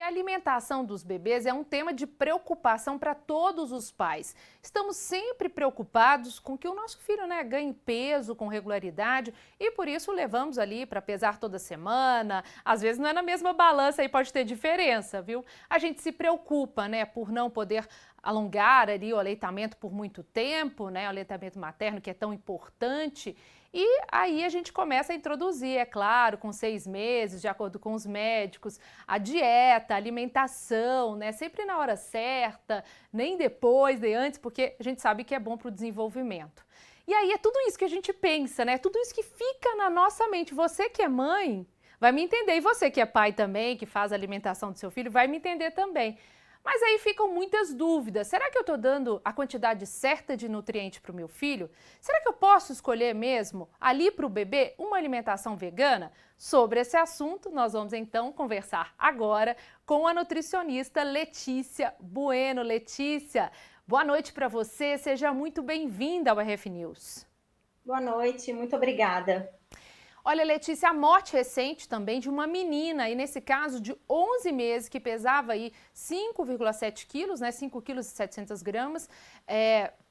alimentação dos bebês é um tema de preocupação para todos os pais. Estamos sempre preocupados com que o nosso filho, ganhe peso com regularidade e por isso levamos ali para pesar toda semana. Às vezes não é na mesma balança, aí pode ter diferença, viu? A gente se preocupa, por não poder alongar ali o aleitamento por muito tempo, o aleitamento materno que é tão importante. E aí a gente começa a introduzir, é claro, com 6 meses, de acordo com os médicos, a dieta, a alimentação, sempre na hora certa, nem depois, nem antes, porque a gente sabe que é bom para o desenvolvimento. E aí é tudo isso que a gente pensa, tudo isso que fica na nossa mente. Você que é mãe vai me entender, e você que é pai também, que faz a alimentação do seu filho, vai me entender também. Mas aí ficam muitas dúvidas. Será que eu estou dando a quantidade certa de nutriente para o meu filho? Será que eu posso escolher mesmo, ali para o bebê, uma alimentação vegana? Sobre esse assunto, nós vamos então conversar agora com a nutricionista Letícia Bueno. Letícia, boa noite para você, seja muito bem-vinda ao RF News. Boa noite, muito obrigada. Olha, Letícia, a morte recente também de uma menina, e nesse caso de 11 meses, que pesava aí 5,7 quilos, 5 quilos e 700 gramas,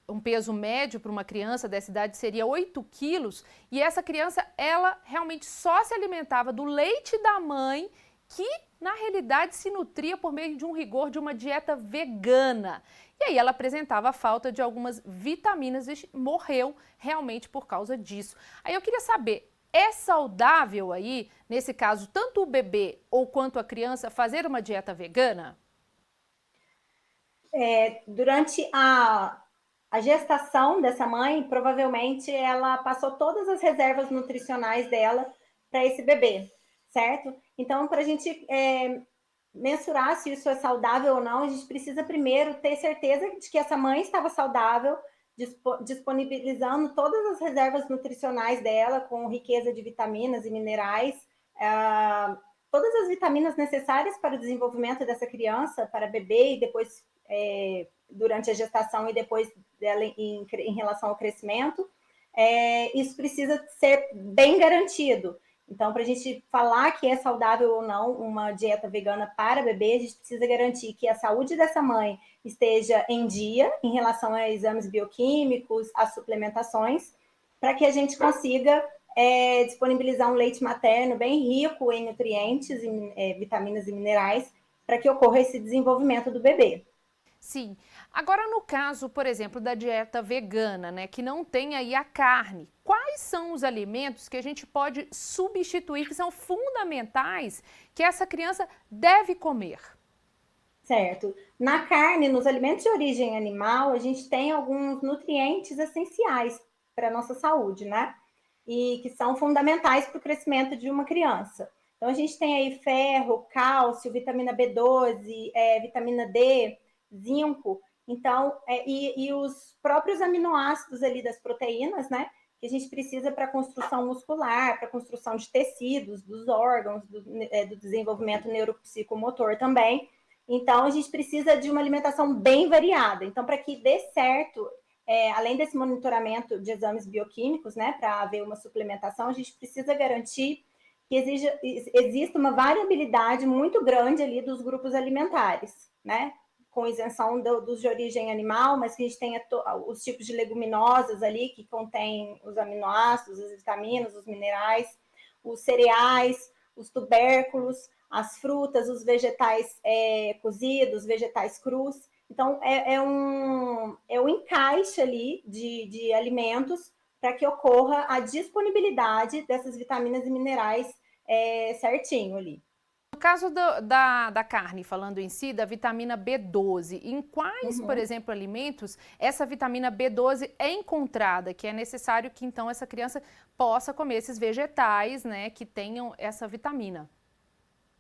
um peso médio para uma criança dessa idade seria 8 quilos, e essa criança, ela realmente só se alimentava do leite da mãe, que na realidade se nutria por meio de um rigor de uma dieta vegana. E aí ela apresentava falta de algumas vitaminas e morreu realmente por causa disso. Aí eu queria saber, é saudável aí, nesse caso, tanto o bebê ou quanto a criança fazer uma dieta vegana? Durante a gestação dessa mãe, provavelmente ela passou todas as reservas nutricionais dela para esse bebê, certo? Então, para a gente mensurar se isso é saudável ou não, a gente precisa primeiro ter certeza de que essa mãe estava saudável, disponibilizando todas as reservas nutricionais dela, com riqueza de vitaminas e minerais, todas as vitaminas necessárias para o desenvolvimento dessa criança, para bebê e depois durante a gestação e depois dela em relação ao crescimento, isso precisa ser bem garantido. Então, para a gente falar que é saudável ou não uma dieta vegana para bebê, a gente precisa garantir que a saúde dessa mãe esteja em dia em relação a exames bioquímicos, a suplementações, para que a gente consiga disponibilizar um leite materno bem rico em nutrientes, vitaminas e minerais, para que ocorra esse desenvolvimento do bebê. Sim. Agora, no caso, por exemplo, da dieta vegana, que não tem aí a carne, quais são os alimentos que a gente pode substituir, que são fundamentais, que essa criança deve comer? Certo. Na carne, nos alimentos de origem animal, a gente tem alguns nutrientes essenciais para a nossa saúde, né? E que são fundamentais para o crescimento de uma criança. Então, a gente tem aí ferro, cálcio, vitamina B12, vitamina D, zinco. Então, e os próprios aminoácidos ali das proteínas, né? Que a gente precisa para a construção muscular, para a construção de tecidos, dos órgãos, do desenvolvimento neuropsicomotor também. Então, a gente precisa de uma alimentação bem variada. Então, para que dê certo, além desse monitoramento de exames bioquímicos, para haver uma suplementação, a gente precisa garantir que exista uma variabilidade muito grande ali dos grupos alimentares, com isenção dos de origem animal, mas que a gente tenha os tipos de leguminosas ali, que contêm os aminoácidos, as vitaminas, os minerais, os cereais, os tubérculos, as frutas, os vegetais cozidos, vegetais crus. Então, um encaixe ali de alimentos para que ocorra a disponibilidade dessas vitaminas e minerais certinho ali. No caso da carne, falando em si, da vitamina B12, em quais, por Uhum. exemplo, alimentos essa vitamina B12 é encontrada, que é necessário que então essa criança possa comer esses vegetais, que tenham essa vitamina?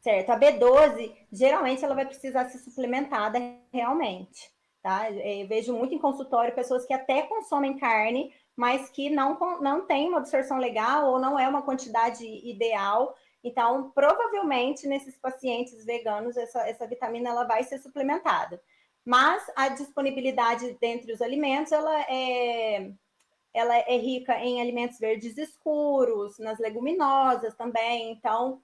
Certo, a B12, geralmente ela vai precisar ser suplementada realmente, tá? Eu vejo muito em consultório pessoas que até consomem carne, mas que não tem uma absorção legal ou não é uma quantidade ideal. Então, provavelmente, nesses pacientes veganos, essa vitamina ela vai ser suplementada. Mas a disponibilidade dentre os alimentos, ela é rica em alimentos verdes escuros, nas leguminosas também. Então,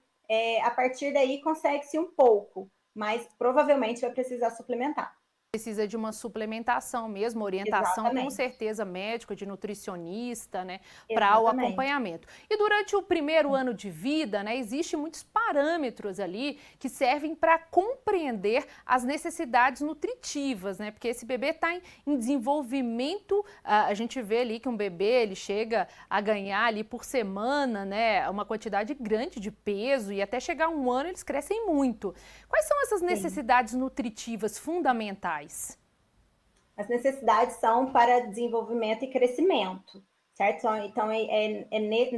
a partir daí consegue-se um pouco. mas provavelmente vai precisar suplementar. Precisa de uma suplementação mesmo, orientação com Exatamente, certeza médico, de nutricionista, né, para o exatamente. acompanhamento. E durante o primeiro ano de vida, né, existem muitos parâmetros ali que servem para compreender as necessidades nutritivas, né, porque esse bebê está em desenvolvimento, a gente vê ali que um bebê, ele chega a ganhar ali por semana, né, uma quantidade grande de peso e até chegar a um ano eles crescem muito. Quais são essas Sim. necessidades nutritivas fundamentais? As necessidades são para desenvolvimento e crescimento, certo? Então,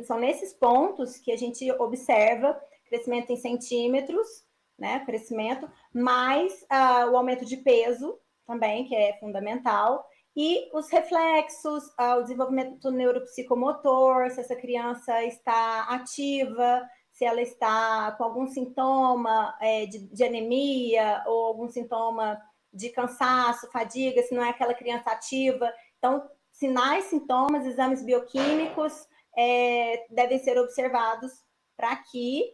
são nesses pontos que a gente observa crescimento em centímetros, né? Crescimento, mais o aumento de peso também, que é fundamental, e os reflexos, o desenvolvimento neuropsicomotor, se essa criança está ativa, se ela está com algum sintoma de anemia ou algum sintoma de cansaço, fadiga, se não é aquela criança ativa. Então, sinais, sintomas, exames bioquímicos devem ser observados para que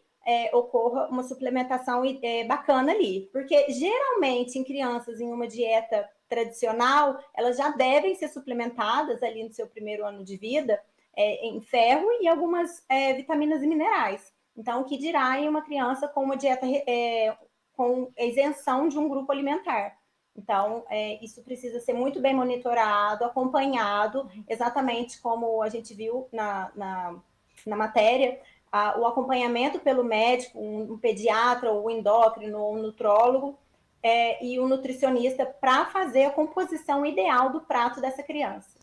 ocorra uma suplementação bacana ali. Porque, geralmente, em crianças em uma dieta tradicional, elas já devem ser suplementadas ali no seu primeiro ano de vida em ferro e algumas vitaminas e minerais. Então, o que dirá em uma criança com uma dieta com isenção de um grupo alimentar? Então, isso precisa ser muito bem monitorado, acompanhado, exatamente como a gente viu na matéria, o acompanhamento pelo médico, um pediatra, ou um endócrino, ou um nutrólogo, e um nutricionista para fazer a composição ideal do prato dessa criança.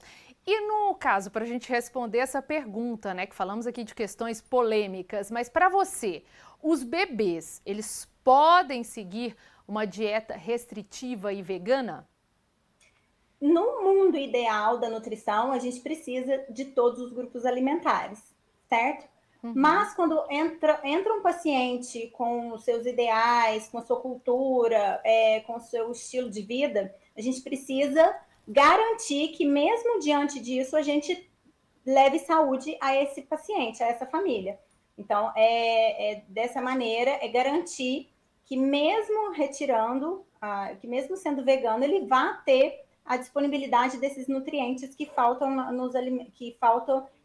E no caso, para a gente responder essa pergunta, né, que falamos aqui de questões polêmicas, mas para você, os bebês, eles podem seguir uma dieta restritiva e vegana? No mundo ideal da nutrição, a gente precisa de todos os grupos alimentares, certo? Uhum. Mas quando entra um paciente com os seus ideais, com a sua cultura, com o seu estilo de vida, a gente precisa garantir que, mesmo diante disso, a gente leve saúde a esse paciente, a essa família. Então, dessa maneira, é garantir que, mesmo retirando, que mesmo sendo vegano, ele vá ter a disponibilidade desses nutrientes que faltam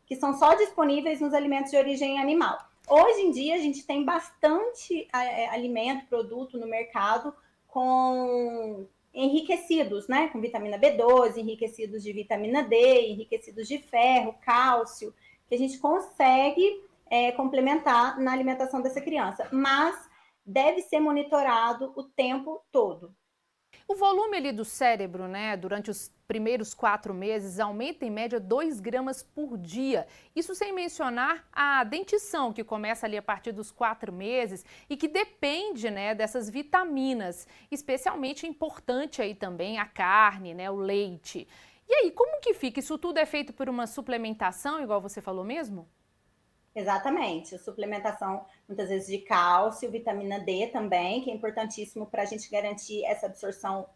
que são só disponíveis nos alimentos de origem animal. Hoje em dia, a gente tem bastante alimento, produto no mercado com enriquecidos, né? Com vitamina B12, enriquecidos de vitamina D, enriquecidos de ferro, cálcio, que a gente consegue complementar na alimentação dessa criança. Mas deve ser monitorado o tempo todo. O volume ali do cérebro, né, durante os primeiros 4 meses, aumenta em média 2 gramas por dia. Isso sem mencionar a dentição, que começa ali a partir dos 4 meses e que depende, né, dessas vitaminas. Especialmente importante aí também a carne, né, o leite. E aí, como que fica? Isso tudo é feito por uma suplementação, igual você falou mesmo? Exatamente, a suplementação muitas vezes de cálcio, vitamina D também, que é importantíssimo para a gente garantir essa absorção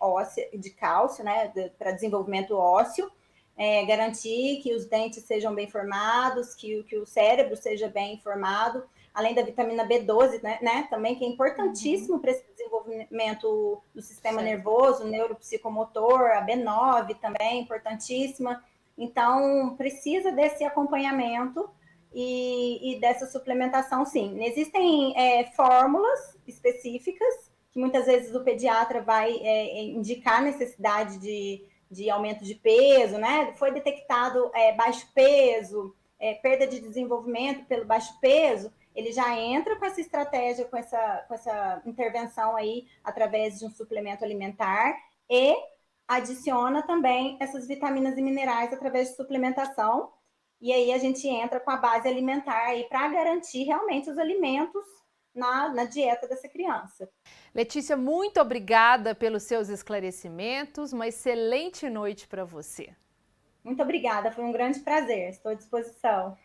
óssea de cálcio, né, para desenvolvimento ósseo, garantir que os dentes sejam bem formados, que o cérebro seja bem formado, além da vitamina B12, né, também, que é importantíssimo para esse desenvolvimento do sistema Certo. nervoso, neuropsicomotor, a B9 também, importantíssima. Então, precisa desse acompanhamento e dessa suplementação, sim. Existem fórmulas específicas que muitas vezes o pediatra vai indicar necessidade de aumento de peso, né? Foi detectado baixo peso, perda de desenvolvimento pelo baixo peso, ele já entra com essa estratégia, com essa intervenção aí através de um suplemento alimentar e adiciona também essas vitaminas e minerais através de suplementação. E aí a gente entra com a base alimentar aí para garantir realmente os alimentos na dieta dessa criança. Letícia, muito obrigada pelos seus esclarecimentos. Uma excelente noite para você. Muito obrigada, foi um grande prazer. Estou à disposição.